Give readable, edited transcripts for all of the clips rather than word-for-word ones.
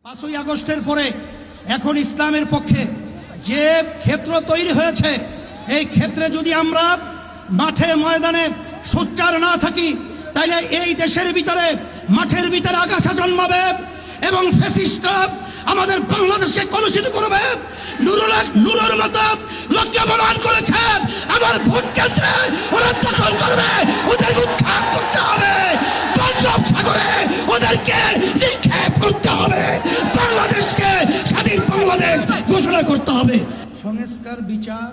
5ই আগস্টের পরে এখন ইসলামের পক্ষে যে ক্ষেত্র তৈরি হয়েছে, এই ক্ষেত্রে যদি আমরা মাঠে ময়দানে সোচ্চার না থাকি, তাইলে এই দেশের ভিতরে মাঠের ভিতরে আগাছা জন্মাবে এবং ফ্যাসিস্টরা আমাদের বাংলাদেশকে কলুষিত করবে। নুরুর মতো লক্ষ্য প্রমাণ করেছে, আমার ভোট কেন্দ্রে ওরা দখল করবে, ওদেরকে উৎখাত করতে হবে, বঙ্গোপ সাগরে ওদেরকে নিক্ষেপ করতে হবে, বাংলাদেশকে স্বাধীন বাংলাদেশ ঘোষণা করতে হবে। সংস্কার, বিচার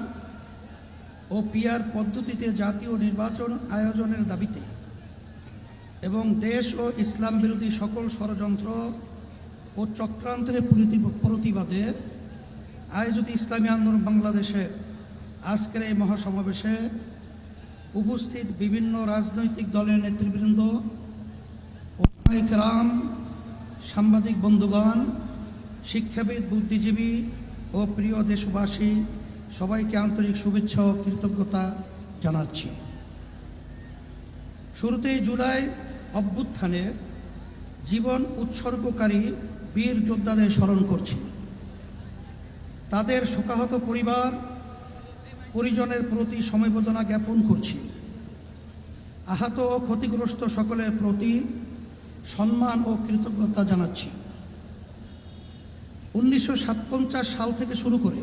ও পিআর পদ্ধতিতে জাতীয় নির্বাচন আয়োজনের দাবিতে এবং দেশ ও ইসলাম বিরোধী সকল ষড়যন্ত্র ও চক্রান্তের প্রতিবাদে আয়োজিত ইসলামী আন্দোলন বাংলাদেশে আজকের এই মহাসমাবেশে উপস্থিত বিভিন্ন রাজনৈতিক দলের নেতৃবৃন্দ, ওলামায়ে-কেরাম, সাংবাদিক বন্ধুগণ, শিক্ষাবিদ, বুদ্ধিজীবী ও প্রিয় দেশবাসী, সবাইকে আন্তরিক শুভেচ্ছা ও কৃতজ্ঞতা জানাচ্ছি। শুরুতেই জুলাই অভ্যুত্থানে জীবন উৎসর্গকারী বীর যোদ্ধাদের স্মরণ করছি। তাদের শোকাহত পরিবার পরিজনের প্রতি সমবেদনা জ্ঞাপন করছি। আহত ও ক্ষতিগ্রস্ত সকলের প্রতি সম্মান ও কৃতজ্ঞতা জানাচ্ছি। 1957 সাল থেকে শুরু করে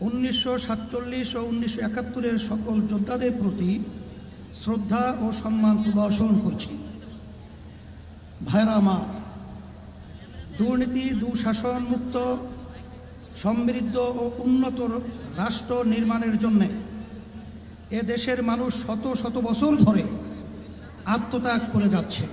1947 ও 1971-এর সকল যোদ্ধাদের প্রতি শ্রদ্ধা ও সম্মান প্রদর্শন করছি। ভাইরা আমার, দুর্নীতি, দুঃশাসন মুক্ত, সমৃদ্ধ ও উন্নত রাষ্ট্র নির্মাণের জন্যে এ দেশের মানুষ শত শত বছর ধরে আত্মত্যাগ করে যাচ্ছে।